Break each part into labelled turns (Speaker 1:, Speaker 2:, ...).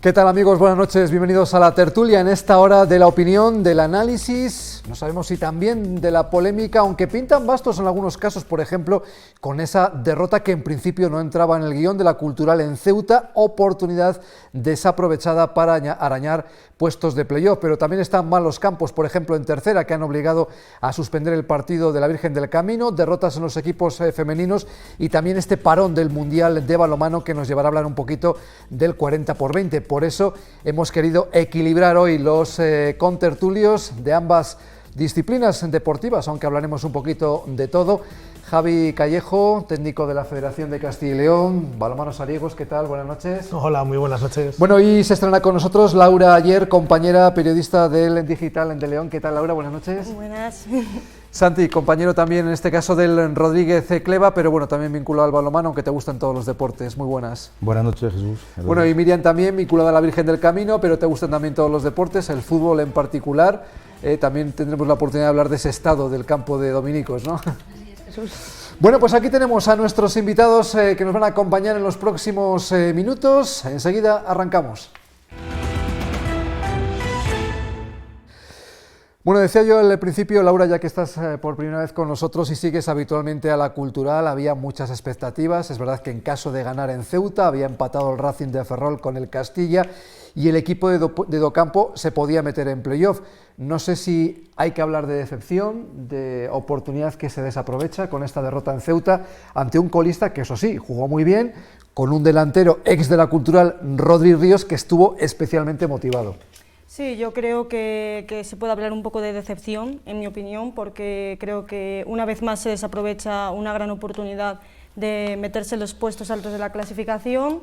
Speaker 1: ¿Qué tal, amigos? Buenas noches, bienvenidos a la tertulia en esta hora de la opinión, del análisis, no sabemos si también de la polémica, aunque pintan bastos en algunos casos, por ejemplo, con esa derrota que en principio no entraba en el guión de la Cultural en Ceuta, oportunidad desaprovechada para arañar puestos de playoff, pero también están malos campos, por ejemplo en tercera, que han obligado a suspender el partido de la Virgen del Camino, derrotas en los equipos femeninos y también este parón del Mundial de balonmano que nos llevará a hablar un poquito del 40-20. Por eso hemos querido equilibrar hoy los contertulios de ambas disciplinas deportivas, aunque hablaremos un poquito de todo. Javi Callejo, técnico de la Federación de Castilla y León, Balonmano Sariegos, ¿qué tal? Buenas noches.
Speaker 2: Hola, muy buenas noches.
Speaker 1: Bueno, y se estrena con nosotros Laura Ayer, compañera periodista del Digital en De León. ¿Qué tal, Laura? Buenas noches.
Speaker 3: Buenas.
Speaker 1: Santi, compañero también en este caso del Rodríguez Cleva, pero bueno, también vinculado al balonmano, aunque te gustan todos los deportes. Muy buenas.
Speaker 4: Buenas noches, Jesús.
Speaker 1: Bueno, y Miriam también vinculada a la Virgen del Camino, pero te gustan también todos los deportes, el fútbol en particular. También tendremos la oportunidad de hablar de ese estado del campo de Dominicos, ¿no?
Speaker 3: Así es, Jesús.
Speaker 1: Bueno, pues aquí tenemos a nuestros invitados que nos van a acompañar en los próximos minutos. Enseguida arrancamos. Bueno, decía yo al principio, Laura, ya que estás por primera vez con nosotros y sigues habitualmente a la Cultural, había muchas expectativas. Es verdad que en caso de ganar en Ceuta, había empatado el Racing de Ferrol con el Castilla y el equipo de Docampo se podía meter en playoff. No sé si hay que hablar de decepción, de oportunidad que se desaprovecha con esta derrota en Ceuta ante un colista que, eso sí, jugó muy bien, con un delantero ex de la Cultural, Rodri Ríos, que estuvo especialmente motivado.
Speaker 3: Sí, yo creo que se puede hablar un poco de decepción, en mi opinión, porque creo que una vez más se desaprovecha una gran oportunidad de meterse en los puestos altos de la clasificación.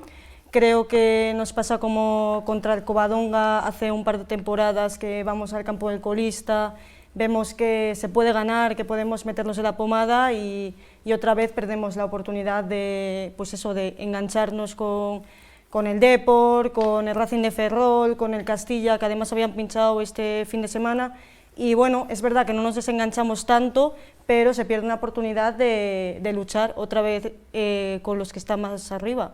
Speaker 3: Creo que nos pasa como contra el Covadonga hace un par de temporadas, que vamos al campo del colista, vemos que se puede ganar, que podemos meternos en la pomada y otra vez perdemos la oportunidad de, pues eso, de engancharnos con el Depor, con el Racing de Ferrol, con el Castilla, que además habían pinchado este fin de semana. Y bueno, es verdad que no nos desenganchamos tanto, pero se pierde una oportunidad de luchar otra vez con los que están más arriba.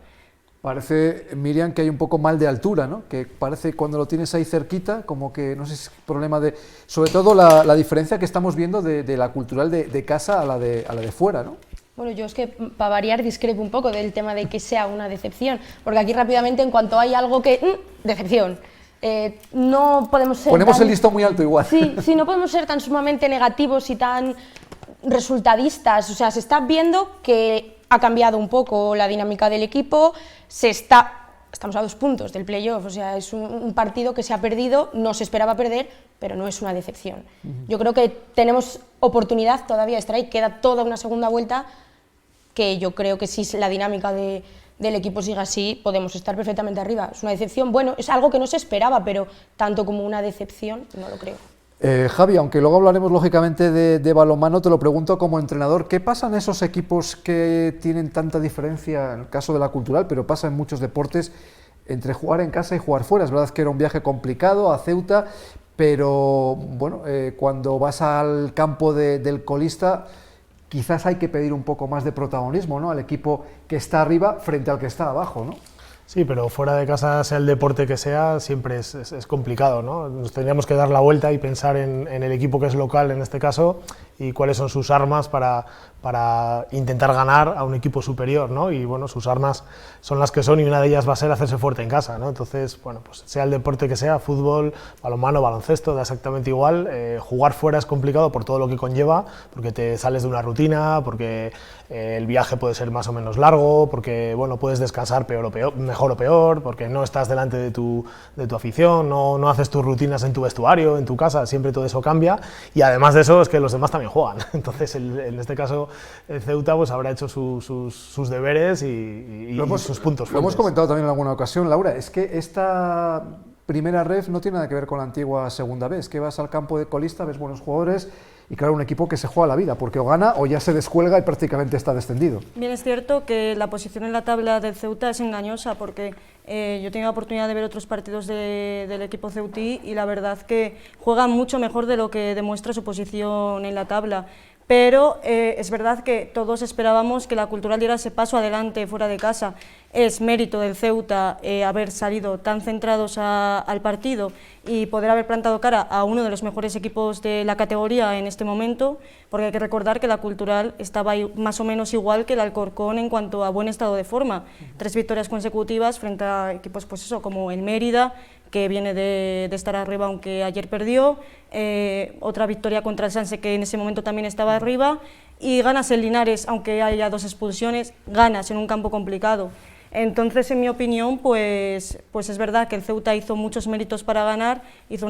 Speaker 1: Parece, Miriam, que hay un poco mal de altura, ¿no? Que parece cuando lo tienes ahí cerquita, como que, no sé si es problema de... Sobre todo la diferencia que estamos viendo de la Cultural de casa a la de fuera, ¿no?
Speaker 5: Bueno, yo es que, para variar, discrepo un poco del tema de que sea una decepción, porque aquí rápidamente, en cuanto hay algo que... decepción. No podemos ser
Speaker 1: Ponemos
Speaker 5: tan...
Speaker 1: el listón muy alto igual.
Speaker 5: Sí, no podemos ser tan sumamente negativos y tan resultadistas. O sea, se está viendo que ha cambiado un poco la dinámica del equipo, estamos a 2 puntos del playoff, o sea, es un partido que se ha perdido, no se esperaba perder, pero no es una decepción. Yo creo que tenemos oportunidad todavía de estar ahí, queda toda una segunda vuelta, que yo creo que si la dinámica del equipo sigue así, podemos estar perfectamente arriba. Es una decepción, bueno, es algo que no se esperaba, pero tanto como una decepción, no lo creo.
Speaker 1: Javi, aunque luego hablaremos lógicamente de balonmano, te lo pregunto como entrenador, ¿qué pasa en esos equipos que tienen tanta diferencia, en el caso de la Cultural, pero pasa en muchos deportes, entre jugar en casa y jugar fuera? Es verdad que era un viaje complicado a Ceuta, pero bueno, cuando vas al campo del colista, quizás hay que pedir un poco más de protagonismo, ¿no?, al equipo que está arriba frente al que está abajo, ¿no?
Speaker 2: Sí, pero fuera de casa, sea el deporte que sea, siempre es complicado, ¿no? Nos tendríamos que dar la vuelta y pensar en el equipo que es local en este caso y cuáles son sus armas para intentar ganar a un equipo superior, ¿no? Y bueno, sus armas son las que son y una de ellas va a ser hacerse fuerte en casa, ¿no? Entonces, bueno, pues sea el deporte que sea, fútbol, balonmano, baloncesto, da exactamente igual. Jugar fuera es complicado por todo lo que conlleva, porque te sales de una rutina, porque el viaje puede ser más o menos largo, porque bueno, puedes descansar mejor o peor, porque no estás delante de tu afición, no haces tus rutinas en tu vestuario, en tu casa, siempre todo eso cambia, y además de eso es que los demás también juegan. Entonces, en este caso, el Ceuta pues habrá hecho sus deberes y sus puntos fuertes.
Speaker 1: Lo hemos comentado también en alguna ocasión, Laura, es que esta primera ref no tiene nada que ver con la antigua segunda vez, que vas al campo de colista, ves buenos jugadores y claro, un equipo que se juega la vida, porque o gana o ya se descuelga y prácticamente está descendido.
Speaker 3: Bien, es cierto que la posición en la tabla del Ceuta es engañosa, porque yo he tenido la oportunidad de ver otros partidos del equipo ceutí y la verdad que juega mucho mejor de lo que demuestra su posición en la tabla. pero es verdad que todos esperábamos que la Cultural diera ese paso adelante fuera de casa. Es mérito del Ceuta haber salido tan centrados al partido y poder haber plantado cara a uno de los mejores equipos de la categoría en este momento, porque hay que recordar que la Cultural estaba más o menos igual que el Alcorcón en cuanto a buen estado de forma. 3 victorias consecutivas frente a equipos pues eso, como el Mérida, que viene de estar arriba aunque ayer perdió, otra victoria contra el Sanse que en ese momento también estaba arriba, y ganas en Linares, aunque haya 2 expulsiones, ganas en un campo complicado. Entonces, en mi opinión, pues es verdad que el Ceuta hizo muchos méritos para ganar, hizo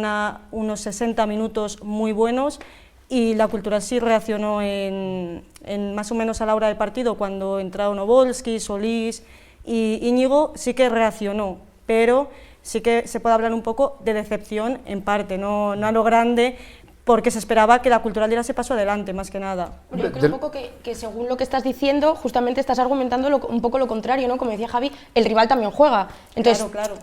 Speaker 3: unos 60 minutos muy buenos, y la Cultural sí reaccionó en más o menos a la hora del partido, cuando entraron Obolski, Solís y Íñigo, sí que reaccionó, pero sí que se puede hablar un poco de decepción en parte, no a lo grande, porque se esperaba que la Cultural diera ese paso adelante, más que nada.
Speaker 5: Bueno, yo creo un poco que según lo que estás diciendo, justamente estás argumentando un poco lo contrario, ¿no? Como decía Javi, el rival también juega. Entonces,
Speaker 3: claro.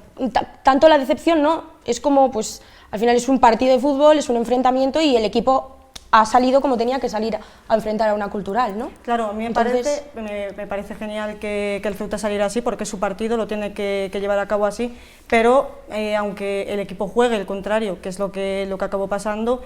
Speaker 5: Tanto la decepción, ¿no? Es como, pues, al final es un partido de fútbol, es un enfrentamiento y el equipo ha salido como tenía que salir a enfrentar a una Cultural, ¿no?
Speaker 3: Claro, a mí me parece genial que el Ceuta saliera así, porque su partido lo tiene que llevar a cabo así, pero aunque el equipo juegue el contrario, que es lo que acabó pasando,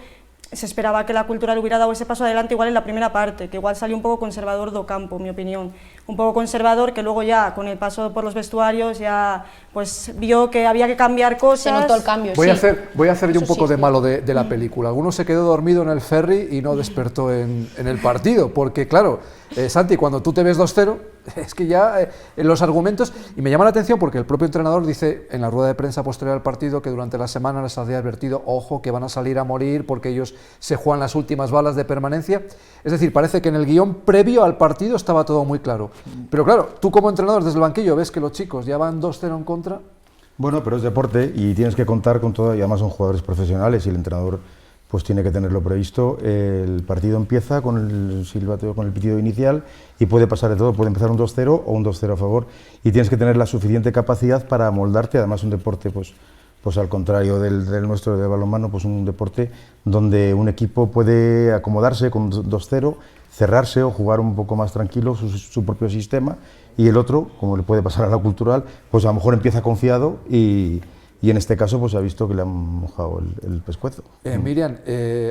Speaker 3: se esperaba que la Cultural hubiera dado ese paso adelante igual en la primera parte, que igual salió un poco conservador do campo, en mi opinión. Un poco conservador, que luego ya, con el paso por los vestuarios, ya pues vio que había que cambiar cosas.
Speaker 5: Se notó el cambio,
Speaker 1: Voy a hacer yo un
Speaker 5: Eso
Speaker 1: poco
Speaker 5: sí,
Speaker 1: de malo de la película. Alguno se quedó dormido en el ferry y no despertó en el partido, porque claro, Santi, cuando tú te ves 2-0, es que ya los argumentos, y me llama la atención porque el propio entrenador dice en la rueda de prensa posterior al partido que durante la semana les había advertido, ojo, que van a salir a morir porque ellos se juegan las últimas balas de permanencia. Es decir, parece que en el guión previo al partido estaba todo muy claro. Pero claro, tú como entrenador desde el banquillo ves que los chicos ya van 2-0 en contra.
Speaker 4: Bueno, pero es deporte y tienes que contar con todo, y además son jugadores profesionales y el entrenador pues tiene que tenerlo previsto. El partido empieza con el silbato, con el pitido inicial, y puede pasar de todo, puede empezar un 2-0 o un 2-0 a favor, y tienes que tener la suficiente capacidad para amoldarte. Además un deporte pues al contrario del nuestro de balonmano, pues un deporte donde un equipo puede acomodarse con 2-0, cerrarse o jugar un poco más tranquilo su propio sistema, y el otro, como le puede pasar a la Cultural, pues a lo mejor empieza confiado y en este caso pues ha visto que le han mojado el pescuezo.
Speaker 1: Miriam,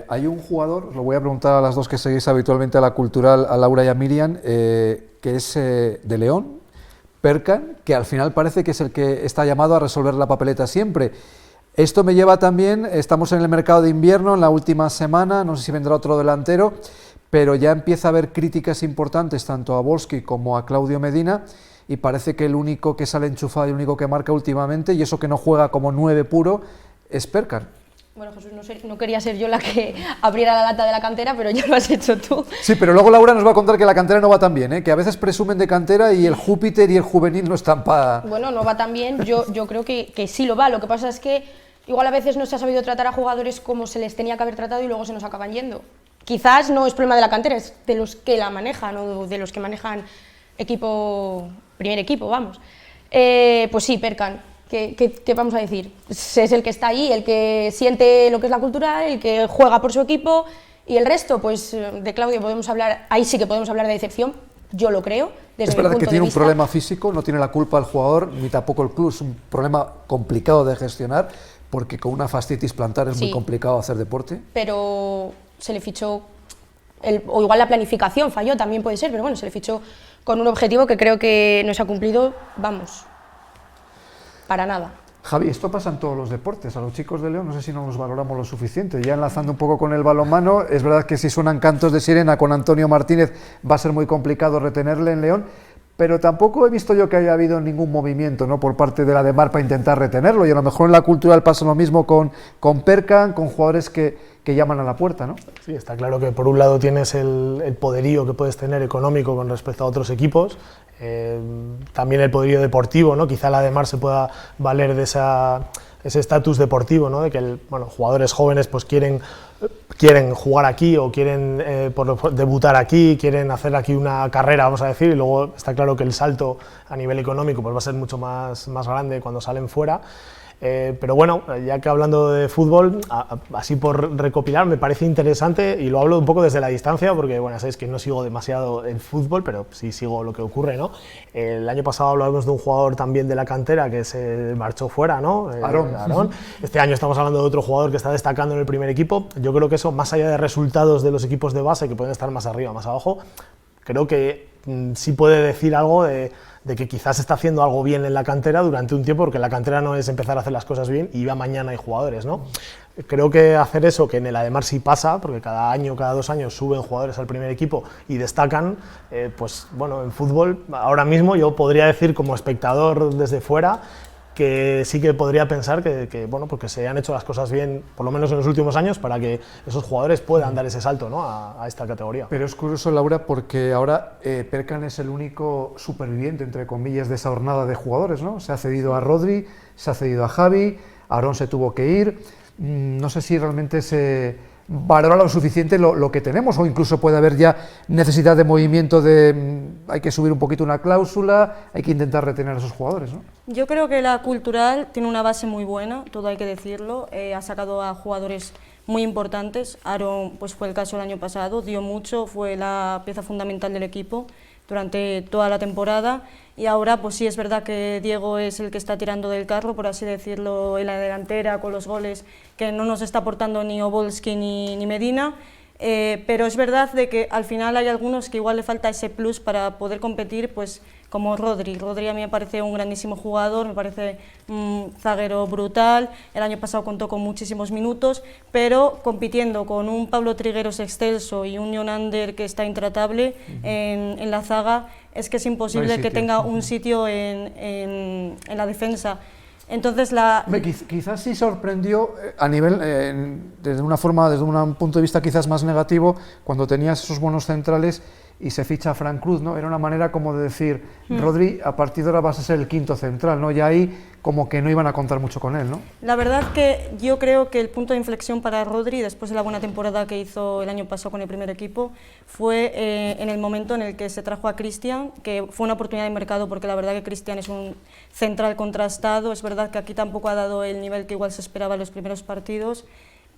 Speaker 1: hay un jugador, os lo voy a preguntar a las dos que seguís habitualmente a la Cultural, a Laura y a Miriam, que es de León, Perkan, que al final parece que es el que está llamado a resolver la papeleta siempre. Esto me lleva también, estamos en el mercado de invierno, en la última semana, no sé si vendrá otro delantero, pero ya empieza a haber críticas importantes tanto a Volsky como a Claudio Medina, y parece que el único que sale enchufado y el único que marca últimamente, y eso que no juega como 9 puro, es Perkan.
Speaker 5: Bueno, Jesús, no quería ser yo la que abriera la lata de la cantera, pero ya lo has hecho tú.
Speaker 1: Sí, pero luego Laura nos va a contar que la cantera no va tan bien, que a veces presumen de cantera y el Júpiter y el juvenil no están para...
Speaker 5: Bueno, no va tan bien, yo creo que sí lo va. Lo que pasa es que igual a veces no se ha sabido tratar a jugadores como se les tenía que haber tratado y luego se nos acaban yendo. Quizás no es problema de la cantera, es de los que la manejan o de los que manejan primer equipo, vamos. Pues sí, Perkan, ¿qué vamos a decir? Es el que está ahí, el que siente lo que es la Cultural, el que juega por su equipo, y el resto, pues de Claudio podemos hablar, ahí sí que podemos hablar de decepción, yo lo creo, desde
Speaker 1: Es
Speaker 5: mi
Speaker 1: verdad
Speaker 5: punto
Speaker 1: que
Speaker 5: de
Speaker 1: tiene un
Speaker 5: vista.
Speaker 1: problema físico, no tiene la culpa el jugador, ni tampoco el club, es un problema complicado de gestionar, porque con una fascitis plantar es muy
Speaker 5: Sí.
Speaker 1: complicado hacer deporte.
Speaker 5: Pero se le fichó, o igual la planificación falló, también puede ser, pero bueno, se le fichó con un objetivo que creo que no se ha cumplido, vamos, para nada.
Speaker 1: Javi, esto pasa en todos los deportes, a los chicos de León no sé si no nos valoramos lo suficiente, ya enlazando un poco con el balonmano, es verdad que si suenan cantos de sirena con Antonio Martínez va a ser muy complicado retenerle en León, pero tampoco he visto yo que haya habido ningún movimiento, ¿no?, por parte de la DEMAR para intentar retenerlo, y a lo mejor en la Cultural pasa lo mismo con Perkan, con jugadores que llaman a la puerta, ¿no?
Speaker 2: Sí, está claro que por un lado tienes el poderío que puedes tener económico con respecto a otros equipos, también el poderío deportivo, ¿no? Quizá la DEMAR se pueda valer de ese estatus deportivo, ¿no? De que jugadores jóvenes pues quieren jugar aquí o quieren debutar aquí, quieren hacer aquí una carrera, vamos a decir, y luego está claro que el salto a nivel económico pues va a ser mucho más grande cuando salen fuera. Pero bueno, ya que hablando de fútbol, así por recopilar, me parece interesante, y lo hablo un poco desde la distancia, porque bueno, sabéis que no sigo demasiado el fútbol, pero sí sigo lo que ocurre, ¿no? El año pasado hablábamos de un jugador también de la cantera que se marchó fuera, ¿no? Aarón. Este año estamos hablando de otro jugador que está destacando en el primer equipo. Yo creo que eso, más allá de resultados de los equipos de base, que pueden estar más arriba, más abajo, creo que sí puede decir algo de que quizás está haciendo algo bien en la cantera durante un tiempo, porque la cantera no es empezar a hacer las cosas bien y ya mañana hay jugadores, ¿no? Creo que hacer eso, que en el Ademar sí pasa, porque cada año, cada 2 años suben jugadores al primer equipo y destacan, pues bueno, en fútbol ahora mismo yo podría decir como espectador desde fuera que sí que podría pensar que bueno, porque se han hecho las cosas bien, por lo menos en los últimos años, para que esos jugadores puedan dar ese salto, ¿no? a esta categoría.
Speaker 1: Pero es curioso, Laura, porque ahora Perkan es el único superviviente, entre comillas, de esa jornada de jugadores, ¿no? Se ha cedido a Rodri, se ha cedido a Javi, Aarón se tuvo que ir. No sé si realmente se valora lo suficiente lo que tenemos, o incluso puede haber ya necesidad de movimiento hay que subir un poquito una cláusula, hay que intentar retener a esos jugadores, ¿no?
Speaker 3: Yo creo que la Cultural tiene una base muy buena, todo hay que decirlo, ha sacado a jugadores muy importantes. Aarón, pues fue el caso el año pasado, dio mucho, fue la pieza fundamental del equipo durante toda la temporada, y ahora pues sí es verdad que Diego es el que está tirando del carro, por así decirlo, en la delantera con los goles, que no nos está aportando ni Obolski ni Medina, pero es verdad de que al final hay algunos que igual le falta ese plus para poder competir, pues como Rodri. Rodri a mí me parece un grandísimo jugador, me parece un zaguero brutal, el año pasado contó con muchísimos minutos, pero compitiendo con un Pablo Trigueros excelso y un Jonander que está intratable en la zaga, es que es imposible que tenga un sitio en la defensa. Entonces
Speaker 1: quizás sí sorprendió a nivel, desde un punto de vista quizás más negativo, cuando tenías esos buenos centrales y se ficha a Frank Cruz, ¿no? Era una manera como de decir, Rodri, a partir de ahora vas a ser el quinto central, ¿no? Ya ahí como que no iban a contar mucho con él, ¿no?
Speaker 3: La verdad que yo creo que el punto de inflexión para Rodri, después de la buena temporada que hizo el año pasado con el primer equipo, fue en el momento en el que se trajo a Cristian, que fue una oportunidad de mercado, porque la verdad que Cristian es un central contrastado, es verdad que aquí tampoco ha dado el nivel que igual se esperaba en los primeros partidos,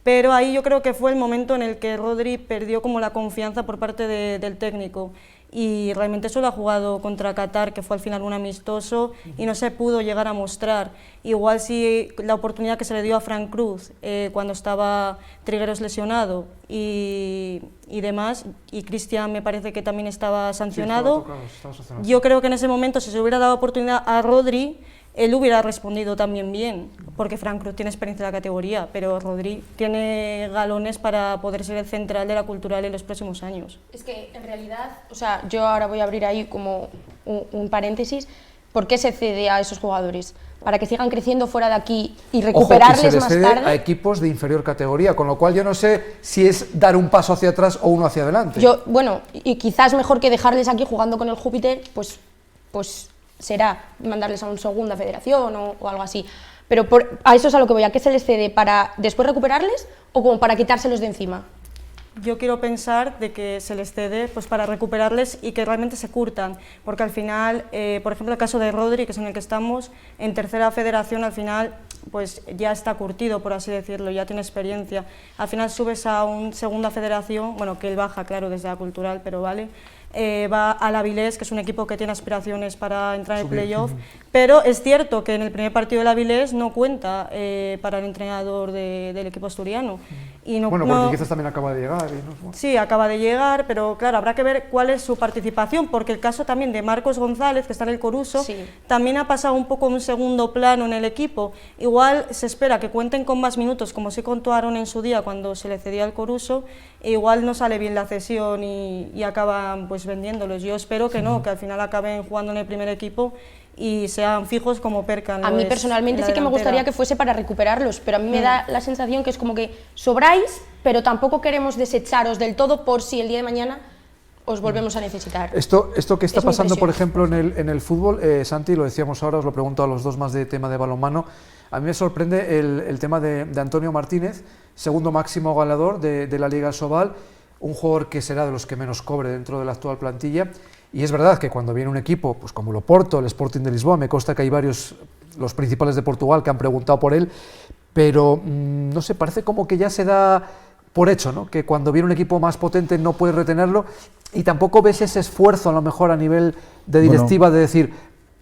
Speaker 3: pero ahí yo creo que fue el momento en el que Rodri perdió como la confianza por parte del técnico, y realmente solo ha jugado contra Qatar, que fue al final un amistoso, y no se pudo llegar a mostrar. Igual si la oportunidad que se le dio a Frank Cruz cuando estaba Trigueros lesionado y demás, y Cristian me parece que también estaba sancionado, estaba sancionado. Yo creo que en ese momento, si se hubiera dado oportunidad a Rodri, él hubiera respondido también bien, porque Frank Cruz tiene experiencia en la categoría, pero Rodri tiene galones para poder ser el central de la Cultural en los próximos años.
Speaker 5: Es que en realidad, o sea, yo ahora voy a abrir ahí como un paréntesis. ¿Por qué se cede a esos jugadores? ¿Para que sigan creciendo fuera de aquí y recuperarles
Speaker 1: Ojo, que se
Speaker 5: más
Speaker 1: cede
Speaker 5: tarde?
Speaker 1: a equipos de inferior categoría, con lo cual yo no sé si es dar un paso hacia atrás o uno hacia adelante.
Speaker 5: Bueno, y quizás mejor que dejarles aquí jugando con el Júpiter, pues será mandarles a una segunda federación o algo así. Pero a eso es a lo que voy. ¿A qué se les cede? ¿Para después recuperarles o como para quitárselos de encima?
Speaker 3: Yo quiero pensar de que se les cede pues para recuperarles y que realmente se curtan, porque al final, por ejemplo, el caso de Rodri, que es en el que estamos, en tercera federación al final pues ya está curtido, por así decirlo, ya tiene experiencia. Al final subes a una segunda federación, bueno, que él baja, claro, desde la Cultural, pero vale, va al Avilés, que es un equipo que tiene aspiraciones para entrar en el playoff, pero es cierto que en el primer partido del Avilés no cuenta para el entrenador del equipo asturiano. Y
Speaker 1: porque quizás también acaba de llegar.
Speaker 3: Sí, acaba de llegar, pero claro, habrá que ver cuál es su participación, porque el caso también de Marcos González, que está en el Coruso, también ha pasado un poco en un segundo plano en el equipo. Igual se espera que cuenten con más minutos, como sí contó Aarón en su día cuando se le cedía al Coruso, e igual no sale bien la cesión y acaban pues vendiéndolos. Yo espero que no, que al final acaben jugando en el primer equipo y sean fijos como Perkan.
Speaker 5: A mí personalmente sí que me gustaría que fuese para recuperarlos, pero a mí me da la sensación que es como que sobráis, pero tampoco queremos desecharos del todo por si el día de mañana os volvemos a necesitar.
Speaker 1: Esto que está pasando, por ejemplo, en el fútbol, Santi, lo decíamos ahora, os lo pregunto a los dos más de tema de balonmano, a mí me sorprende el tema de Antonio Martínez, segundo máximo goleador de la Liga Sobal, un jugador que será de los que menos cobre dentro de la actual plantilla, y es verdad que cuando viene un equipo pues como el Oporto, el Sporting de Lisboa, me consta que hay varios, los principales de Portugal, que han preguntado por él, pero no sé, parece como que ya se da por hecho, ¿no? Que cuando viene un equipo más potente no puedes retenerlo, y tampoco ves ese esfuerzo a lo mejor a nivel de directiva de decir,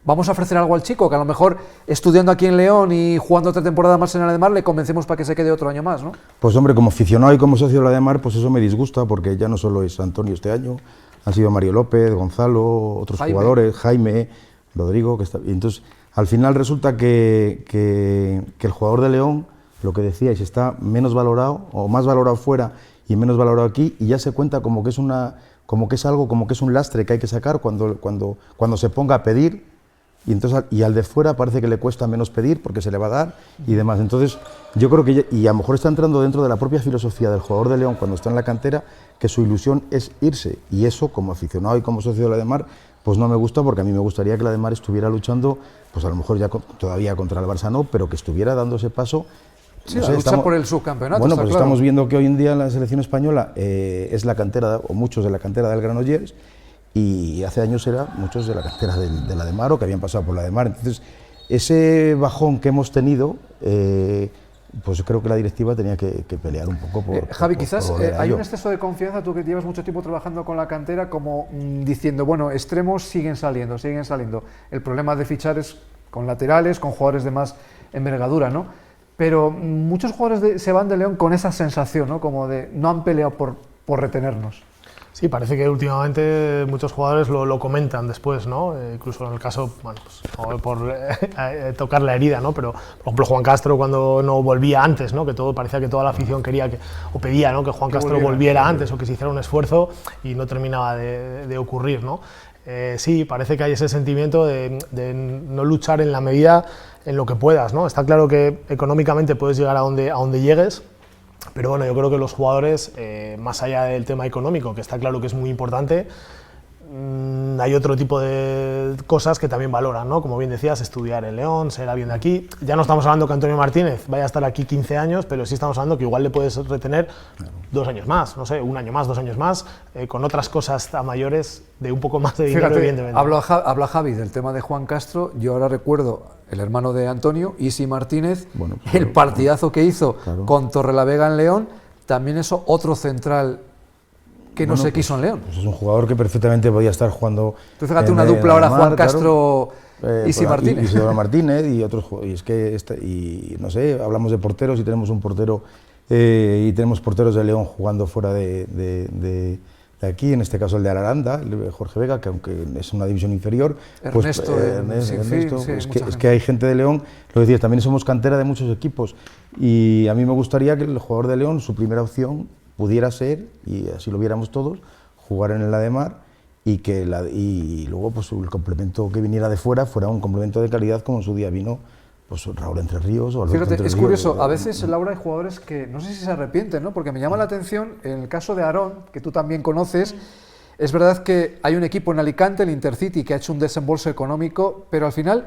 Speaker 1: vamos a ofrecer algo al chico, que a lo mejor estudiando aquí en León y jugando otra temporada más en el Ademar le convencemos para que se quede otro año más, ¿no?
Speaker 4: Pues hombre, como aficionado y como socio del Ademar, pues eso me disgusta, porque ya no solo es Antonio este año, han sido Mario López, Gonzalo, otros jugadores, Jaime, Rodrigo, que está... Y entonces, al final resulta que el jugador de León, lo que decíais, está menos valorado, o más valorado fuera y menos valorado aquí, y ya se cuenta como que es un lastre que hay que sacar cuando se ponga a pedir, y entonces y al de fuera parece que le cuesta menos pedir porque se le va a dar y demás. Entonces yo creo que, y a lo mejor está entrando dentro de la propia filosofía del jugador de León cuando está en la cantera, que su ilusión es irse, y eso como aficionado y como socio del Ademar pues no me gusta, porque a mí me gustaría que el Ademar estuviera luchando, pues a lo mejor ya todavía contra el Barça no, pero que estuviera dando ese paso.
Speaker 1: Sí, no sé, la lucha por el subcampeonato.
Speaker 4: Bueno,
Speaker 1: pues
Speaker 4: claro. Estamos viendo que hoy en día la selección española es la cantera, o muchos de la cantera del Granollers, y hace años era muchos de la cantera del Ademar o que habían pasado por la Ademar. Entonces, ese bajón que hemos tenido, pues creo que la directiva tenía que pelear un poco por...
Speaker 1: Javi, quizás hay un exceso de confianza, tú que llevas mucho tiempo trabajando con la cantera, como diciendo, bueno, extremos siguen saliendo. El problema de fichar es con laterales, con jugadores de más envergadura, ¿no? Pero muchos jugadores se van de León con esa sensación, ¿no? Como de no han peleado por retenernos.
Speaker 2: Sí, parece que últimamente muchos jugadores lo comentan después, ¿no? Incluso en el caso, bueno, pues, por tocar la herida, ¿no? Pero, por ejemplo, Juan Castro cuando no volvía antes, ¿no? Que todo parecía que toda la afición quería o pedía, ¿no? Que Juan Castro volviera antes o que se hiciera un esfuerzo y no terminaba de ocurrir, ¿no? Sí, parece que hay ese sentimiento de no luchar en la medida en lo que puedas, ¿no? Está claro que económicamente puedes llegar a donde llegues, pero bueno, yo creo que los jugadores, más allá del tema económico, que está claro que es muy importante, hay otro tipo de cosas que también valoran, ¿no? Como bien decías, estudiar en León, ser alguien de aquí. Ya no estamos hablando que Antonio Martínez vaya a estar aquí 15 años, pero sí estamos hablando que igual le puedes retener 2 años más, no sé, 1 año más, 2 años más, con otras cosas a mayores de un poco más de dinero.
Speaker 1: Fíjate,
Speaker 2: evidentemente.
Speaker 1: habla Javi del tema de Juan Castro, yo ahora recuerdo el hermano de Antonio, Isi Martínez, bueno, pues, el partidazo que hizo con Torrelavega en León, también eso otro central que no se quiso en León.
Speaker 4: Pues es un jugador que perfectamente podía estar jugando.
Speaker 1: Tú fíjate una dupla ahora, Juan Castro, Isi Martínez.
Speaker 4: Isidoro Martínez y otros, y es que no sé, hablamos de porteros y tenemos un portero y tenemos porteros de León jugando fuera de aquí, en este caso el de Araranda, el de Jorge Vega, que aunque es una división inferior,
Speaker 1: Ernesto,
Speaker 4: es que hay gente de León, lo decías, también somos cantera de muchos equipos, y a mí me gustaría que el jugador de León, su primera opción pudiera ser, y así lo viéramos todos, jugar en el Ademar, y luego pues el complemento que viniera de fuera fuera un complemento de calidad como en su día vino pues Raúl Entre Ríos o Alberto
Speaker 1: Fíjate,
Speaker 4: Entre
Speaker 1: es
Speaker 4: Ríos.
Speaker 1: curioso, a veces, Laura, hay jugadores que no sé si se arrepienten, ¿no? Porque me llama la atención, en el caso de Aarón, que tú también conoces, es verdad que hay un equipo en Alicante, el Intercity, que ha hecho un desembolso económico, pero al final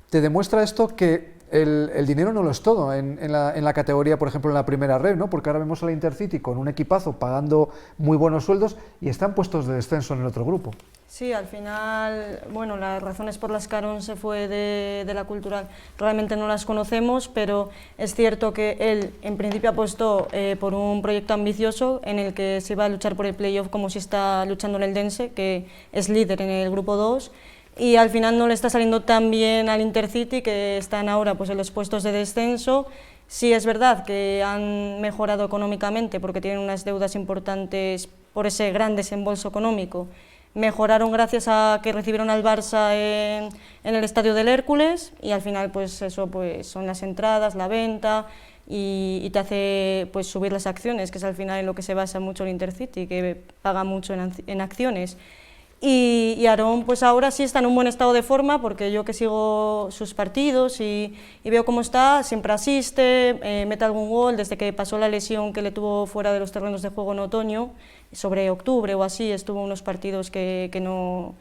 Speaker 1: te demuestra esto que el dinero no lo es todo en la categoría, por ejemplo, en la primera red, ¿no? Porque ahora vemos al Intercity con un equipazo pagando muy buenos sueldos y están puestos de descenso en el otro grupo.
Speaker 3: Sí, al final, bueno, las razones por las que Aarón se fue de la Cultural realmente no las conocemos, pero es cierto que él en principio apostó por un proyecto ambicioso en el que se iba a luchar por el playoff como si está luchando en el Dense, que es líder en el grupo 2, y al final no le está saliendo tan bien al Intercity, que están ahora pues en los puestos de descenso. Sí es verdad que han mejorado económicamente porque tienen unas deudas importantes por ese gran desembolso económico. Mejoraron gracias a que recibieron al Barça en el estadio del Hércules, y al final pues eso pues son las entradas, la venta, y te hace pues subir las acciones, que es al final en lo que se basa mucho el Intercity, que paga mucho en acciones. Y Aarón pues ahora sí está en un buen estado de forma, porque yo que sigo sus partidos y veo cómo está, siempre asiste, mete algún gol, desde que pasó la lesión que le tuvo fuera de los terrenos de juego en otoño, sobre octubre o así, estuvo unos partidos que no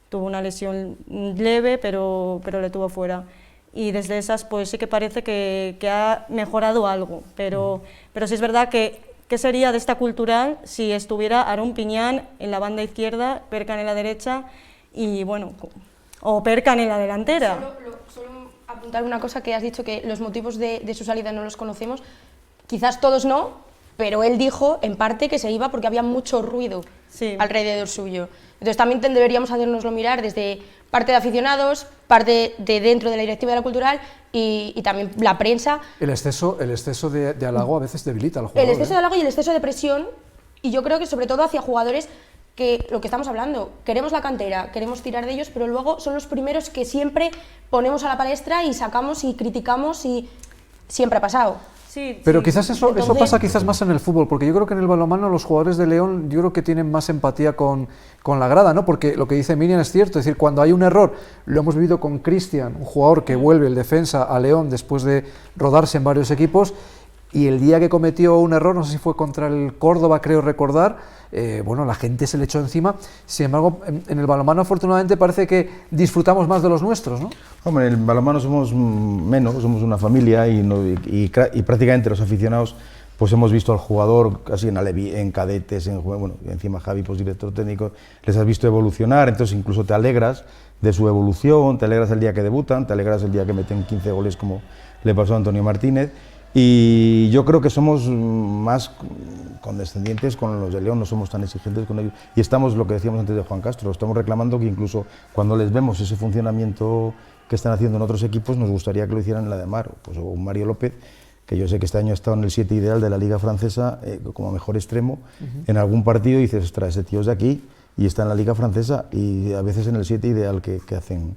Speaker 3: tuvo una lesión leve, pero le tuvo fuera. Y desde esas pues sí que parece que ha mejorado algo, pero sí es verdad que ¿qué sería de esta Cultural si estuviera Aarón Piñán en la banda izquierda, Perkan en la derecha y bueno, o Perkan en la delantera?
Speaker 5: Solo apuntar una cosa, que has dicho que los motivos de su salida no los conocemos, quizás todos no, pero él dijo en parte que se iba porque había mucho ruido alrededor suyo. Entonces también deberíamos hacernoslo mirar desde parte de aficionados, parte de dentro de la directiva de la Cultural y también la prensa.
Speaker 1: El exceso de halago a veces debilita al jugador.
Speaker 5: El exceso de halago y el exceso de presión, y yo creo que sobre todo hacia jugadores que, lo que estamos hablando, queremos la cantera, queremos tirar de ellos, pero luego son los primeros que siempre ponemos a la palestra y sacamos y criticamos, y siempre ha pasado.
Speaker 3: Sí,
Speaker 1: pero
Speaker 3: sí.
Speaker 1: quizás eso pasa quizás más en el fútbol, porque yo creo que en el balonmano los jugadores de León yo creo que tienen más empatía con la grada, ¿no? Porque lo que dice Miriam es cierto, es decir, cuando hay un error, lo hemos vivido con Cristian, un jugador que vuelve el defensa a León después de rodarse en varios equipos, y el día que cometió un error, no sé si fue contra el Córdoba, creo recordar, bueno, la gente se le echó encima. Sin embargo, en el balonmano afortunadamente parece que disfrutamos más de los nuestros, ¿no?
Speaker 4: Hombre, en el balonmano somos menos, somos una familia y prácticamente los aficionados pues hemos visto al jugador casi en Alevi, en cadetes, bueno, encima Javi, pues director técnico, les has visto evolucionar, entonces incluso te alegras de su evolución, te alegras el día que debutan, te alegras el día que meten 15 goles como le pasó a Antonio Martínez. Y yo creo que somos más condescendientes con los de León, no somos tan exigentes con ellos. Y estamos, lo que decíamos antes de Juan Castro, estamos reclamando que incluso cuando les vemos ese funcionamiento que están haciendo en otros equipos, nos gustaría que lo hicieran en la de Mar, pues, o un Mario López, que yo sé que este año ha estado en el 7 ideal de la Liga Francesa como mejor extremo. En algún partido dices, ostras, ese tío es de aquí y está en la Liga Francesa, y a veces en el 7 ideal que hacen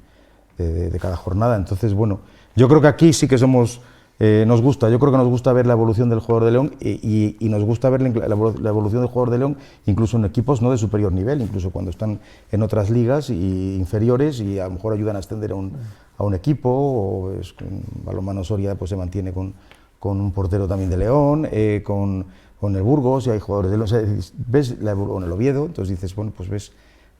Speaker 4: de cada jornada. Entonces, bueno, yo creo que aquí sí que somos... nos gusta, yo creo que nos gusta ver la evolución del jugador de León y nos gusta ver la evolución del jugador de León incluso en equipos no de superior nivel, incluso cuando están en otras ligas inferiores y a lo mejor ayudan a ascender a un equipo, o Balonmano Soria pues se mantiene con un portero también de León, con el Burgos, y hay jugadores de León, o sea, ves en el Oviedo, entonces dices, bueno, pues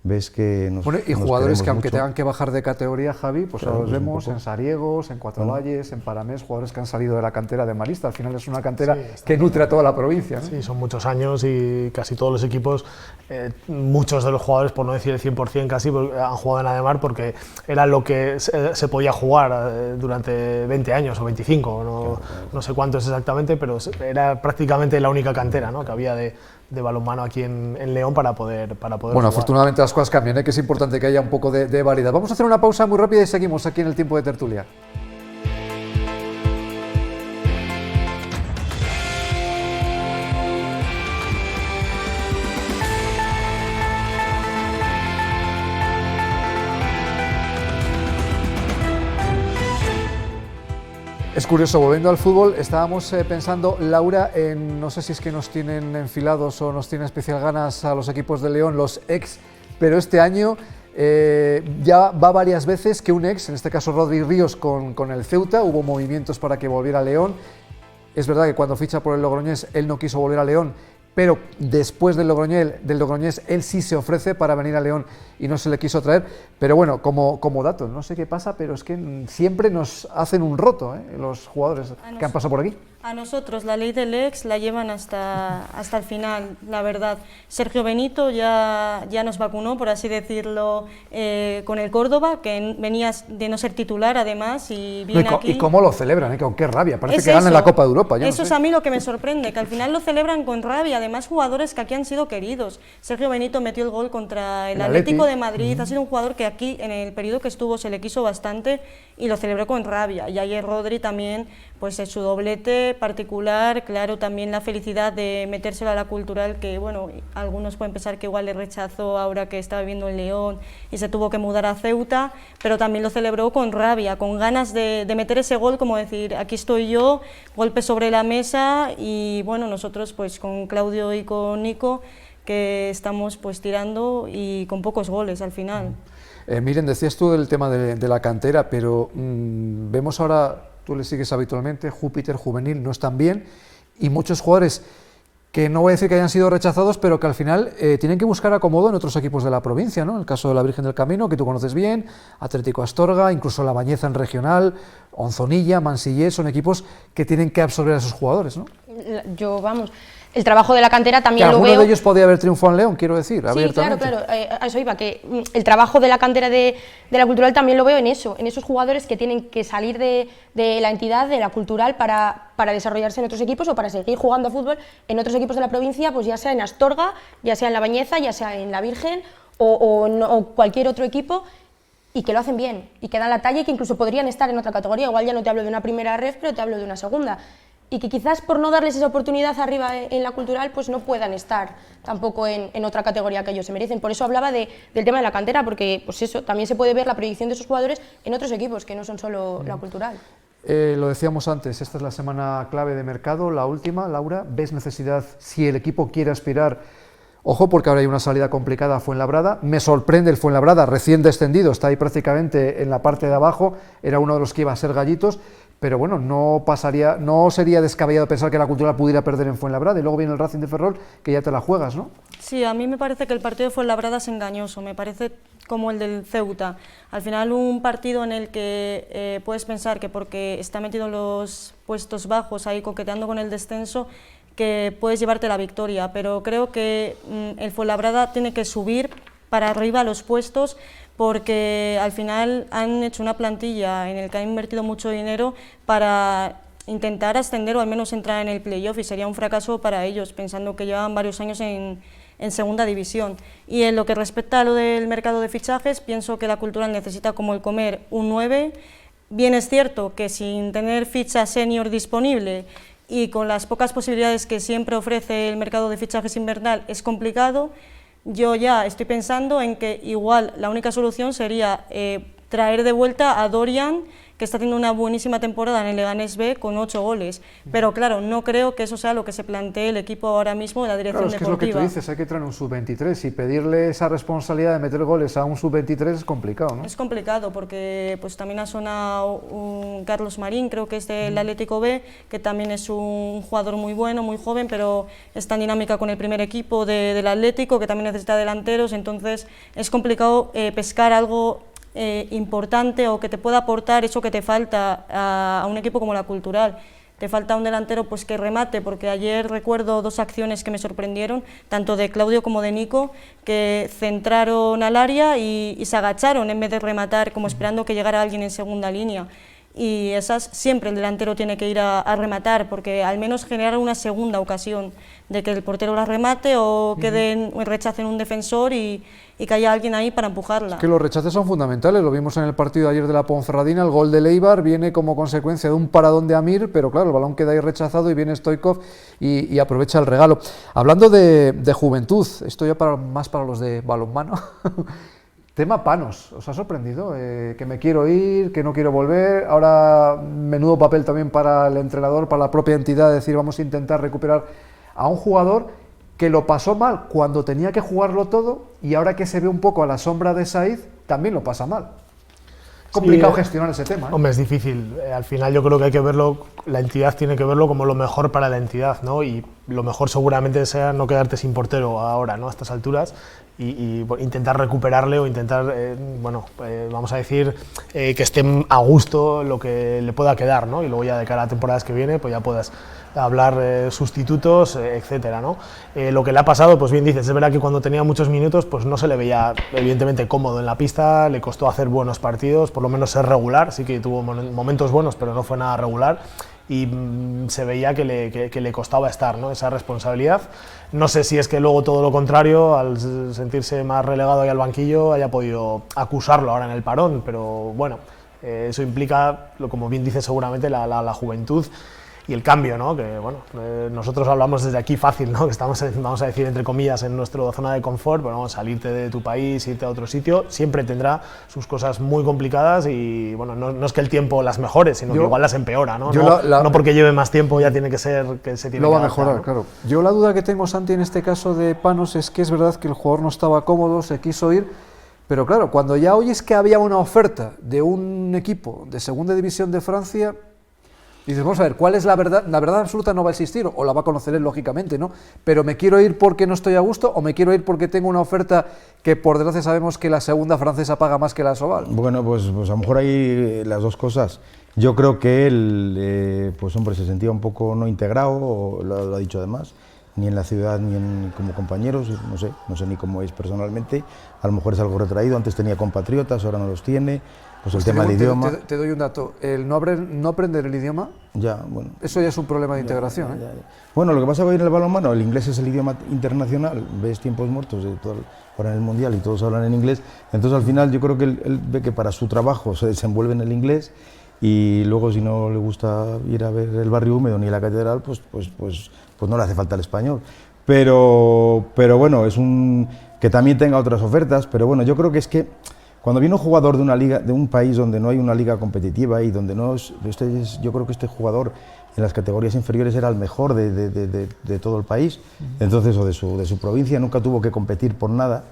Speaker 4: ves que nos
Speaker 1: bueno, y jugadores que aunque
Speaker 4: mucho.
Speaker 1: tengan que bajar de categoría, Javi, pues
Speaker 4: Claro,
Speaker 1: los
Speaker 4: pues
Speaker 1: vemos en Sariegos, en Cuatro Valles, en Paramés, jugadores que han salido de la cantera de Marista. Al final es una cantera que nutre a toda la provincia, ¿no?
Speaker 2: Sí, son muchos años y casi todos los equipos, muchos de los jugadores, por no decir el 100% casi, han jugado en Ademar porque era lo que se podía jugar durante 20 años o 25, no sé cuántos exactamente, pero era prácticamente la única cantera, ¿no?, que había de balonmano aquí en León para poder
Speaker 1: Bueno,
Speaker 2: jugar.
Speaker 1: afortunadamente las cosas cambian, que es importante que haya un poco de variedad. Vamos a hacer una pausa muy rápida y seguimos aquí en el tiempo de tertulia. Es curioso, volviendo al fútbol, estábamos pensando, Laura, no sé si es que nos tienen enfilados o nos tienen especial ganas a los equipos de León, los ex, pero este año ya va varias veces que un ex, en este caso Rodri Ríos con el Ceuta, hubo movimientos para que volviera a León. Es verdad que cuando ficha por el Logroñés él no quiso volver a León, pero después del Logroñés él sí se ofrece para venir a León y no se le quiso traer. Pero bueno, como dato, no sé qué pasa, pero es que siempre nos hacen un roto los jugadores que han pasado por aquí.
Speaker 3: A nosotros la ley del ex la llevan hasta el final, la verdad. Sergio Benito ya nos vacunó, por así decirlo, con el Córdoba, que venía de no ser titular además y viene aquí.
Speaker 1: ¿Y cómo lo celebran? Con qué rabia, parece
Speaker 3: Es
Speaker 1: que ganan
Speaker 3: eso.
Speaker 1: la Copa de Europa.
Speaker 3: Eso es a mí lo que me sorprende, que al final lo celebran con rabia, además jugadores que aquí han sido queridos. Sergio Benito metió el gol contra el Atlético de Madrid, ha sido un jugador que aquí en el periodo que estuvo se le quiso bastante y lo celebró con rabia. Y ayer Rodri también, pues en su doblete particular, claro, también la felicidad de metérselo a la Cultural, que bueno, algunos pueden pensar que igual le rechazó ahora que estaba viviendo en León y se tuvo que mudar a Ceuta, pero también lo celebró con rabia, con ganas de meter ese gol, como decir, aquí estoy yo, golpe sobre la mesa. Y bueno, nosotros pues con Claudio y con Nico, que estamos pues tirando y con pocos goles al final.
Speaker 1: Miren, decías tú del tema de la cantera, pero vemos ahora, tú le sigues habitualmente, Júpiter Juvenil no están bien, y muchos jugadores que no voy a decir que hayan sido rechazados, pero que al final tienen que buscar acomodo en otros equipos de la provincia, ¿no? El caso de la Virgen del Camino, que tú conoces bien, Atlético Astorga, incluso La Bañeza en regional, Onzonilla, Mansillés, son equipos que tienen que absorber a esos jugadores, ¿no?
Speaker 5: vamos, el trabajo de la cantera también
Speaker 1: que
Speaker 5: lo veo...
Speaker 1: alguno de ellos podía haber triunfado en León, quiero decir,
Speaker 5: Sí,
Speaker 1: abiertamente.
Speaker 5: claro, a eso iba, que el trabajo de la cantera de la cultural también lo veo en eso, en esos jugadores que tienen que salir de la entidad, de la cultural, para desarrollarse en otros equipos o para seguir jugando a fútbol en otros equipos de la provincia, pues ya sea en Astorga, ya sea en La Bañeza, ya sea en La Virgen o cualquier otro equipo, y que lo hacen bien, y que dan la talla y que incluso podrían estar en otra categoría. Igual ya no te hablo de una primera ref, pero te hablo de una segunda. Y que quizás por no darles esa oportunidad arriba en la cultural, pues no puedan estar tampoco en otra categoría que ellos se merecen. Por eso hablaba del tema de la cantera, porque pues eso, también se puede ver la proyección de esos jugadores en otros equipos, que no son solo la cultural.
Speaker 1: Lo decíamos antes, esta es la semana clave de mercado, la última. Laura, ¿ves necesidad, si el equipo quiere aspirar? Ojo, porque ahora hay una salida complicada a Fuenlabrada. Me sorprende el Fuenlabrada, recién descendido, está ahí prácticamente en la parte de abajo, era uno de los que iba a ser gallitos, pero bueno, no sería descabellado pensar que la Cultural pudiera perder en Fuenlabrada, y luego viene el Racing de Ferrol, que ya te la juegas, ¿no?
Speaker 3: Sí, a mí me parece que el partido de Fuenlabrada es engañoso, me parece como el del Ceuta. Al final un partido en el que puedes pensar que porque está metido en los puestos bajos, ahí coqueteando con el descenso, que puedes llevarte la victoria, pero creo que el Fuenlabrada tiene que subir para arriba los puestos, porque al final han hecho una plantilla en la que han invertido mucho dinero para intentar ascender o al menos entrar en el playoff, y sería un fracaso para ellos, pensando que llevan varios años en segunda división. Y en lo que respecta a lo del mercado de fichajes, pienso que la Cultural necesita, como el comer, un 9. Bien es cierto que sin tener ficha senior disponible y con las pocas posibilidades que siempre ofrece el mercado de fichajes invernal es complicado. Yo ya estoy pensando en que igual la única solución sería traer de vuelta a Dorian, que está haciendo una buenísima temporada en el Leganés B con 8 goles, pero claro, no creo que eso sea lo que se plantee el equipo ahora mismo de la dirección
Speaker 1: Claro, es que
Speaker 3: deportiva.
Speaker 1: es lo que tú dices, hay que traer un sub-23 y pedirle esa responsabilidad de meter goles a un sub-23 es complicado, ¿no?
Speaker 3: Es complicado porque pues también ha sonado un Carlos Marín, creo que es del Atlético B, que también es un jugador muy bueno, muy joven, pero está en dinámica con el primer equipo del Atlético, que también necesita delanteros, entonces es complicado pescar algo importante o que te pueda aportar eso que te falta a un equipo como la Cultural. Te falta un delantero pues que remate, porque ayer recuerdo 2 acciones que me sorprendieron, tanto de Claudio como de Nico, que centraron al área y se agacharon en vez de rematar, como esperando que llegara alguien en segunda línea. Y esas siempre el delantero tiene que ir a rematar, porque al menos generar una segunda ocasión de que el portero la remate o que rechacen un defensor y que haya alguien ahí para empujarla.
Speaker 1: Es que los rechaces son fundamentales, lo vimos en el partido de ayer de la Ponferradina, el gol de Leibar viene como consecuencia de un paradón de Amir, pero claro, el balón queda ahí rechazado y viene Stoikov y aprovecha el regalo. Hablando de juventud, esto ya más para los de balonmano. Tema Panos, ¿os ha sorprendido? Que me quiero ir, que no quiero volver, ahora menudo papel también para el entrenador, para la propia entidad, decir vamos a intentar recuperar a un jugador que lo pasó mal cuando tenía que jugarlo todo y ahora que se ve un poco a la sombra de Said, también lo pasa mal. Complicado gestionar ese tema, ¿eh?
Speaker 2: Hombre, es difícil. Al final yo creo que hay que verlo, la entidad tiene que verlo como lo mejor para la entidad, ¿no? Y lo mejor seguramente sea no quedarte sin portero ahora, ¿no? A estas alturas. Y intentar recuperarle o intentar, vamos a decir, que esté a gusto lo que le pueda quedar, ¿no? Y luego ya de cara a temporadas que viene, pues ya puedas hablar sustitutos, etcétera, ¿no? Lo que le ha pasado, pues bien dices, es verdad que cuando tenía muchos minutos, pues no se le veía evidentemente cómodo en la pista, le costó hacer buenos partidos, por lo menos ser regular, sí que tuvo momentos buenos, pero no fue nada regular. Y se veía que le costaba estar, ¿no? Esa responsabilidad. No sé si es que luego todo lo contrario, al sentirse más relegado ahí al banquillo, haya podido acusarlo ahora en el parón, pero bueno, eso implica, como bien dice seguramente, la juventud y el cambio, ¿no? Que bueno, nosotros hablamos desde aquí fácil, ¿no? Que estamos, vamos a decir, entre comillas, en nuestra zona de confort, pero vamos, salirte de tu país, irte a otro sitio, siempre tendrá sus cosas muy complicadas y bueno, no es que el tiempo las mejore, sino que igual las empeora, ¿no? No porque lleve más tiempo ya tiene que ser que se tiene
Speaker 1: lo
Speaker 2: que
Speaker 1: va a mejorar,
Speaker 2: ¿no?
Speaker 1: Claro. Yo la duda que tengo, Santi, en este caso de Panos es que es verdad que el jugador no estaba cómodo, se quiso ir, pero claro, cuando ya oyes que había una oferta de un equipo de segunda división de Francia, dices, vamos a ver, ¿cuál es la verdad? La verdad absoluta no va a existir, o la va a conocer él, lógicamente, ¿no? Pero me quiero ir porque no estoy a gusto, o me quiero ir porque tengo una oferta que, por desgracia, sabemos que la segunda francesa paga más que la Soval.
Speaker 4: Bueno, pues a lo mejor hay las dos cosas. Yo creo que él, pues hombre, se sentía un poco no integrado, o lo ha dicho además, ni en la ciudad ni como compañeros, no sé ni cómo es personalmente. A lo mejor es algo retraído, antes tenía compatriotas, ahora no los tiene. Pues el tema del idioma.
Speaker 1: Te doy un dato, el no aprender el idioma,
Speaker 4: ya, bueno.
Speaker 1: eso ya es un problema de integración.
Speaker 4: Ya. Bueno, lo que pasa hoy en el balonmano, el inglés es el idioma internacional, ves tiempos muertos ahora en el Mundial y todos hablan en inglés, entonces al final yo creo que él ve que para su trabajo se desenvuelve en el inglés, y luego si no le gusta ir a ver el barrio húmedo ni la catedral, pues no le hace falta el español. Pero bueno, es que también tenga otras ofertas, pero bueno, yo creo que es que cuando viene un jugador de una liga, de un país donde no hay una liga competitiva y donde no es, yo creo que este jugador en las categorías inferiores era el mejor de todo el país, entonces, o de su provincia, nunca tuvo que competir por nada,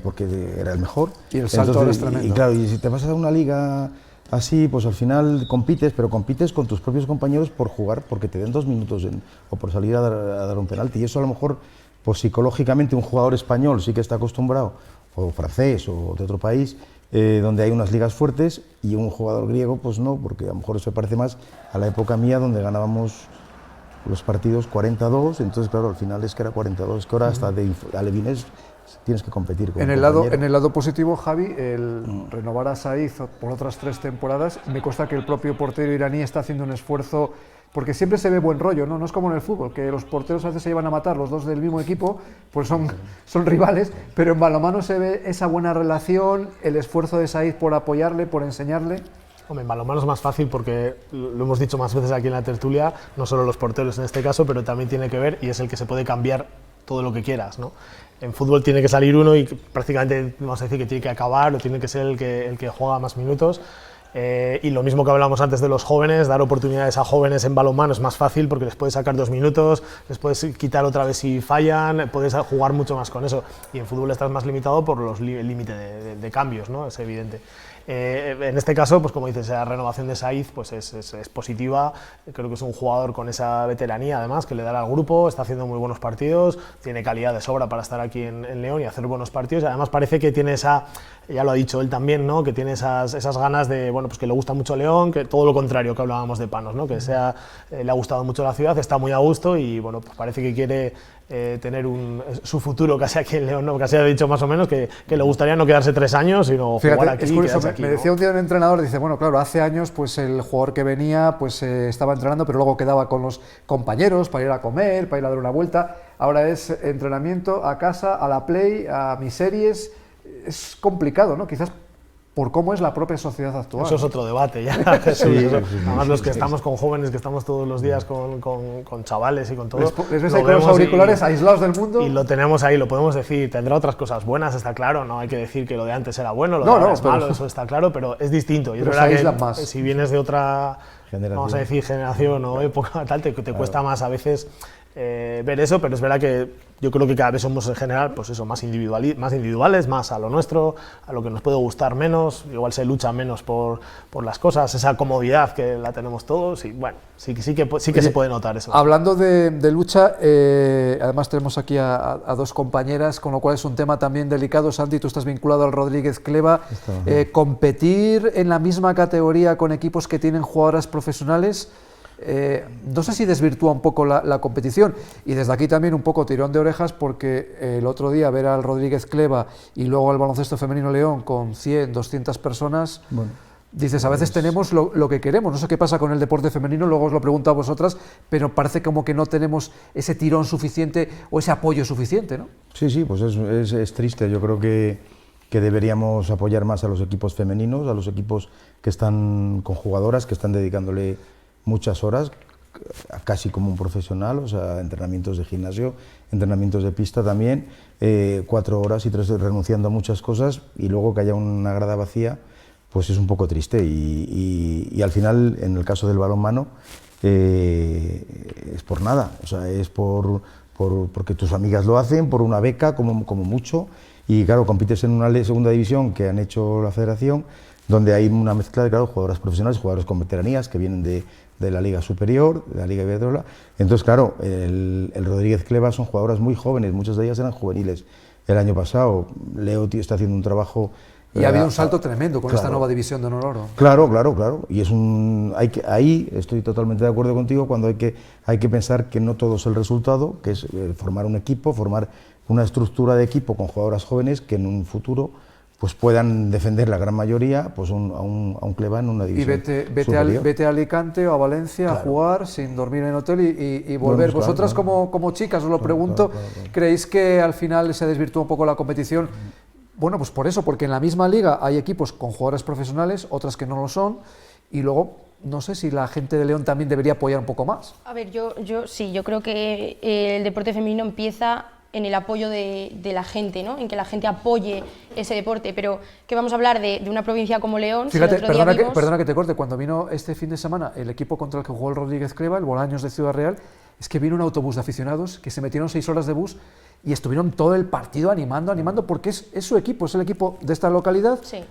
Speaker 4: porque era el mejor.
Speaker 1: Y el salto ahora es tremendo.
Speaker 4: Y claro, y si te vas a una liga así, pues al final compites, pero compites con tus propios compañeros por jugar, porque te den 2 minutos o por salir a dar un penalti, y eso a lo mejor, pues psicológicamente un jugador español sí que está acostumbrado, o francés o de otro país, donde hay unas ligas fuertes, y un jugador griego pues no, porque a lo mejor eso parece más a la época mía donde ganábamos los partidos 42, entonces claro, al final es que era 42, que ahora hasta de alevines tienes que competir con
Speaker 1: en el lado positivo, Javi, el renovar a Saiz por otras 3 temporadas, me consta que el propio portero iraní está haciendo un esfuerzo, porque siempre se ve buen rollo, ¿no? No es como en el fútbol, que los porteros a veces se llevan a matar, los dos del mismo equipo, pues son rivales, pero en balonmano se ve esa buena relación, el esfuerzo de Saiz por apoyarle, por enseñarle.
Speaker 2: Hombre, en balonmano es más fácil porque, lo hemos dicho más veces aquí en la tertulia, no solo los porteros en este caso, pero también tiene que ver, y es el que se puede cambiar todo lo que quieras, ¿no? En fútbol tiene que salir uno y prácticamente vamos a decir que tiene que acabar, o tiene que ser el que juega más minutos. Y lo mismo que hablamos antes de los jóvenes, dar oportunidades a jóvenes en balonmano es más fácil porque les puedes sacar 2 minutos, les puedes quitar otra vez si fallan, puedes jugar mucho más con eso. Y en fútbol estás más limitado por los límites de cambios, ¿no? Es evidente. En este caso, pues como dices, la renovación de Saiz pues es positiva. Creo que es un jugador con esa veteranía, además, que le dará al grupo, está haciendo muy buenos partidos, tiene calidad de sobra para estar aquí en León y hacer buenos partidos. Y además parece que tiene esa, ya lo ha dicho él también, ¿no? Que tiene esas ganas de, bueno, pues que le gusta mucho León, que todo lo contrario que hablábamos de Panos, ¿no? Que le ha gustado mucho la ciudad, está muy a gusto y bueno, pues parece que quiere tener su futuro casi aquí en León, ¿no? Casi ha dicho más o menos que le gustaría no quedarse 3 años, sino jugar aquí.
Speaker 1: Es curioso,
Speaker 2: aquí,
Speaker 1: me decía un día un entrenador, dice, bueno, claro, hace años pues el jugador que venía pues estaba entrenando, pero luego quedaba con los compañeros para ir a comer, para ir a dar una vuelta. Ahora es entrenamiento a casa, a la play, a mis series. Es complicado, ¿no? Quizás por cómo es la propia sociedad actual.
Speaker 2: Eso es otro debate ya, Jesús. Sí, además los que estamos con jóvenes, que estamos todos los días con chavales y con todo.
Speaker 1: Les ves ahí con los auriculares aislados del mundo.
Speaker 2: Y lo tenemos ahí, lo podemos decir. Tendrá otras cosas buenas, está claro. No hay que decir que lo de antes era bueno, lo de ahora es malo, eso está claro, pero es distinto. Y es verdad que
Speaker 1: más.
Speaker 2: Si vienes de otra
Speaker 4: generación,
Speaker 2: vamos a decir, generación o época tal, te cuesta más a veces ver eso, pero es verdad que yo creo que cada vez somos en general pues eso, más individuales, más a lo nuestro, a lo que nos puede gustar menos, igual se lucha menos por las cosas, esa comodidad que la tenemos todos y bueno, sí que se puede notar eso.
Speaker 1: Hablando de lucha, además tenemos aquí a 2 compañeras, con lo cual es un tema también delicado. Santi, tú estás vinculado al Rodríguez Cleva, competir en la misma categoría con equipos que tienen jugadoras profesionales, no sé si desvirtúa un poco la competición, y desde aquí también un poco tirón de orejas, porque el otro día ver al Rodríguez Cleva y luego al baloncesto femenino León con 100, 200 personas, bueno, dices, a veces tenemos lo que queremos. No sé qué pasa con el deporte femenino, luego os lo pregunto a vosotras, pero parece como que no tenemos ese tirón suficiente o ese apoyo suficiente, ¿no?
Speaker 4: Sí, pues es triste. Yo creo que deberíamos apoyar más a los equipos femeninos, a los equipos que están con jugadoras, que están dedicándole muchas horas, casi como un profesional, o sea, entrenamientos de gimnasio, entrenamientos de pista también, 4 horas y 3 renunciando a muchas cosas, y luego que haya una grada vacía, pues es un poco triste. Y al final, en el caso del balonmano, es por nada, o sea, es porque tus amigas lo hacen, por una beca como mucho, y claro, compites en una segunda división que han hecho la federación, donde hay una mezcla de, claro, jugadoras profesionales, jugadores con veteranías que vienen de de la Liga Superior, de la Liga Iberdrola. Entonces, claro, el Rodríguez Cleva son jugadoras muy jóvenes, muchas de ellas eran juveniles el año pasado. Leo está haciendo un trabajo...
Speaker 1: Y ha habido un salto tremendo con esta
Speaker 4: claro.
Speaker 1: nueva división de honor oro.
Speaker 4: Claro. Y es ahí estoy totalmente de acuerdo contigo cuando hay que pensar que no todo es el resultado, que es formar un equipo, formar una estructura de equipo con jugadoras jóvenes que en un futuro pues puedan defender la gran mayoría pues a un Cleva en una división superior.
Speaker 1: Vete a Alicante o a Valencia a jugar sin dormir en hotel y volver.
Speaker 4: Bueno,
Speaker 1: Vosotras
Speaker 4: claro.
Speaker 1: como chicas, os lo pregunto,
Speaker 4: claro.
Speaker 1: ¿creéis que al final se desvirtúa un poco la competición? Bueno, pues por eso, porque en la misma liga hay equipos con jugadoras profesionales, otras que no lo son, y luego no sé si la gente de León también debería apoyar un poco más.
Speaker 5: A ver, yo creo que el deporte femenino empieza en el apoyo de la gente, ¿no? En que la gente apoye ese deporte, pero que vamos a hablar de una provincia como León.
Speaker 1: Fíjate,
Speaker 5: si el otro día
Speaker 1: perdona que te corte, cuando vino este fin de semana el equipo contra el que jugó el Rodríguez Cleva, el Bolaños de Ciudad Real, es que vino un autobús de aficionados que se metieron 6 horas de bus y estuvieron todo el partido animando, porque es su equipo, es el equipo de esta localidad.
Speaker 5: Sí.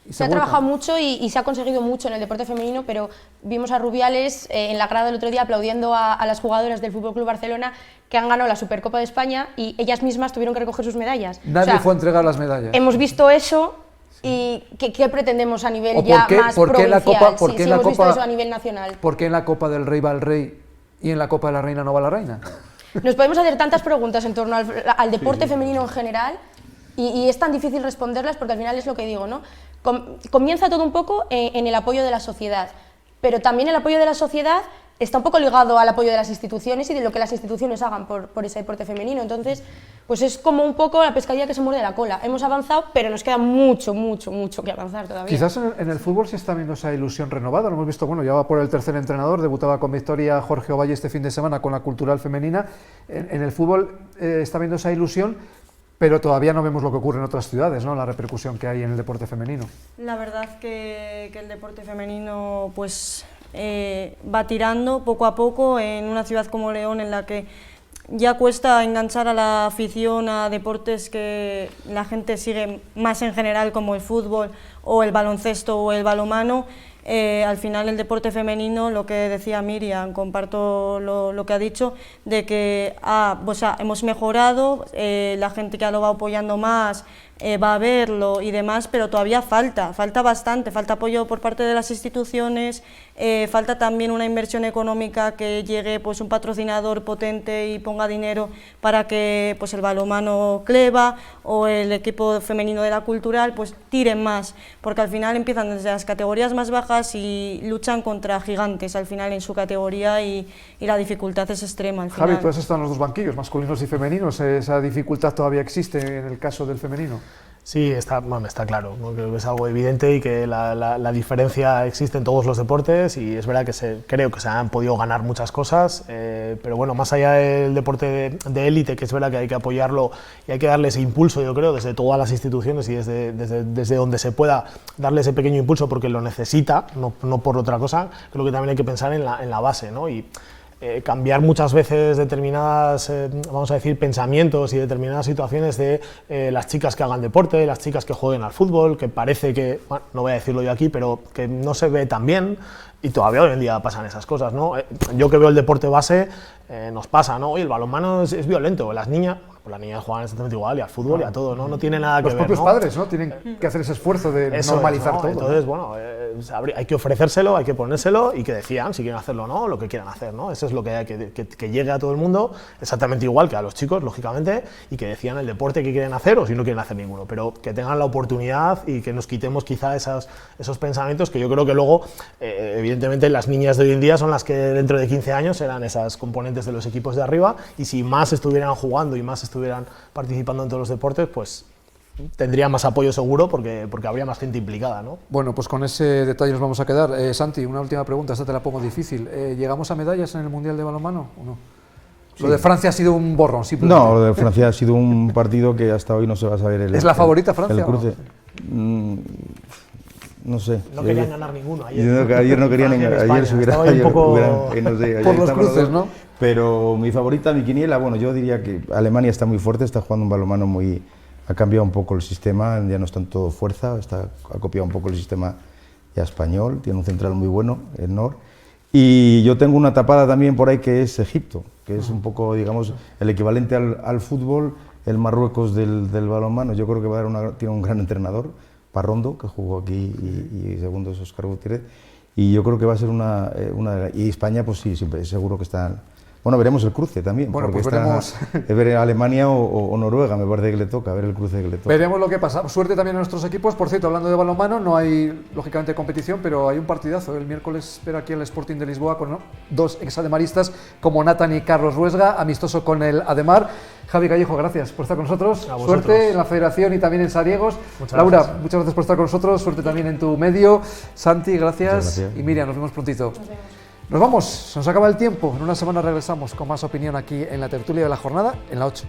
Speaker 1: Y
Speaker 5: Se ha trabajado mucho y se ha conseguido mucho en el deporte femenino, pero vimos a Rubiales en la grada el otro día aplaudiendo a las jugadoras del FC Barcelona que han ganado la Supercopa de España y ellas mismas tuvieron que recoger sus medallas.
Speaker 1: Nadie fue a entregar las medallas.
Speaker 5: Hemos visto eso y ¿qué pretendemos a nivel más
Speaker 1: ¿por qué
Speaker 5: provincial?
Speaker 1: ¿por qué
Speaker 5: sí, hemos visto eso a nivel nacional.
Speaker 1: ¿Por qué en la Copa del Rey va el Rey y en la Copa de la Reina no va la Reina?
Speaker 5: Nos podemos hacer tantas preguntas en torno al deporte femenino en general y es tan difícil responderlas porque al final es lo que digo, ¿no? Comienza todo un poco en el apoyo de la sociedad, pero también el apoyo de la sociedad está un poco ligado al apoyo de las instituciones y de lo que las instituciones hagan por ese deporte femenino. Entonces, pues es como un poco la pescadilla que se muerde la cola. Hemos avanzado, pero nos queda mucho que avanzar todavía.
Speaker 1: Quizás en el fútbol sí está viendo esa ilusión renovada. Lo hemos visto, bueno, ya va por el tercer entrenador, debutaba con victoria Jorge Ovalle este fin de semana con la Cultural Femenina. En el fútbol está viendo esa ilusión, pero todavía no vemos lo que ocurre en otras ciudades, ¿no? La repercusión que hay en el deporte femenino.
Speaker 3: La verdad que el deporte femenino pues va tirando poco a poco en una ciudad como León, en la que ya cuesta enganchar a la afición a deportes que la gente sigue más en general, como el fútbol o el baloncesto o el balonmano. Al final el deporte femenino, lo que decía Miriam, comparto lo que ha dicho, de que hemos mejorado, la gente que lo va apoyando más va a verlo y demás, pero todavía falta bastante, falta apoyo por parte de las instituciones, falta también una inversión económica, que llegue pues un patrocinador potente y ponga dinero para que pues el balonmano Cleva o el equipo femenino de la Cultural pues tiren más, porque al final empiezan desde las categorías más bajas y luchan contra gigantes al final en su categoría y la dificultad es extrema al final.
Speaker 1: Javi, tú has estado en los dos banquillos, masculinos y femeninos, ¿esa dificultad todavía existe en el caso del femenino?
Speaker 2: Sí, está claro, ¿no? Creo que es algo evidente y que la diferencia existe en todos los deportes y es verdad que creo que se han podido ganar muchas cosas, pero bueno, más allá del deporte de élite, que es verdad que hay que apoyarlo y hay que darle ese impulso, yo creo, desde todas las instituciones y desde donde se pueda darle ese pequeño impulso porque lo necesita, no por otra cosa, creo que también hay que pensar en la base, ¿no? Y cambiar muchas veces determinadas, vamos a decir, pensamientos y determinadas situaciones de las chicas que hagan deporte, las chicas que jueguen al fútbol, que parece que, bueno, no voy a decirlo yo aquí, pero que no se ve tan bien y todavía hoy en día pasan esas cosas, ¿no? Yo que veo el deporte base, nos pasa, ¿no? Oye, el balonmano es violento, las niñas juegan exactamente igual y al fútbol y a todo, ¿no? No tiene nada que ver,
Speaker 1: los propios padres, ¿no? Tienen que hacer ese esfuerzo de normalizar todo.
Speaker 2: Entonces, bueno, hay que ofrecérselo, hay que ponérselo y que decidan si quieren hacerlo o no, lo que quieran hacer, ¿no? Eso es lo que hay que llegue a todo el mundo, exactamente igual que a los chicos, lógicamente, y que decidan el deporte que quieren hacer o si no quieren hacer ninguno, pero que tengan la oportunidad y que nos quitemos quizá esos pensamientos que yo creo que luego, evidentemente, las niñas de hoy en día son las que dentro de 15 años serán esas componentes de los equipos de arriba y si más estuvieran jugando y más estuvieran participando en todos los deportes, pues tendría más apoyo seguro porque habría más gente implicada, ¿no?
Speaker 1: Bueno, pues con ese detalle nos vamos a quedar. Santi, una última pregunta, esta te la pongo difícil. ¿Llegamos a medallas en el Mundial de balonmano o no? Sí. Lo de Francia ha sido un borrón, simplemente.
Speaker 4: No, lo de Francia ha sido un partido que hasta hoy no se va a saber
Speaker 1: ¿Es la favorita Francia?
Speaker 4: El cruce. No sé.
Speaker 2: No querían ganar ninguno ayer.
Speaker 4: Ayer no querían ganar, ayer se hubiera...
Speaker 2: un poco...
Speaker 4: no sé,
Speaker 1: por los cruces, ¿no?
Speaker 4: Pero mi favorita, mi quiniela, bueno, yo diría que Alemania está muy fuerte, está jugando un balonmano muy... Ha cambiado un poco el sistema, ya no es tanto fuerza, ha copiado un poco el sistema ya español, tiene un central muy bueno, el Nor. Y yo tengo una tapada también por ahí que es Egipto, que es un poco, digamos, el equivalente al fútbol, el Marruecos del balonmano. Yo creo que va a dar tiene un gran entrenador, Parrondo, que jugó aquí, y segundo es Óscar Gutiérrez. Y yo creo que va a ser y España, pues sí, siempre, seguro que está. Bueno, veremos el cruce también,
Speaker 1: bueno,
Speaker 4: porque
Speaker 1: pues veremos.
Speaker 4: ver Alemania o Noruega, me parece que le toca, ver el cruce que le toca.
Speaker 1: Veremos lo que pasa. Suerte también a nuestros equipos. Por cierto, hablando de balonmano, no hay, lógicamente, competición, pero hay un partidazo. El miércoles espera aquí el Sporting de Lisboa con dos exademaristas como Nathan y Carlos Ruesga, amistoso con el Ademar. Javi Callejo, gracias por estar con nosotros. Suerte en la Federación y también en Sariegos. Laura, muchas gracias por estar con nosotros. Suerte también en tu medio. Santi, gracias. Y Miriam, nos vemos prontito. Nos vamos, se nos acaba el tiempo. En una semana regresamos con más opinión aquí en la tertulia de la jornada, en la 8.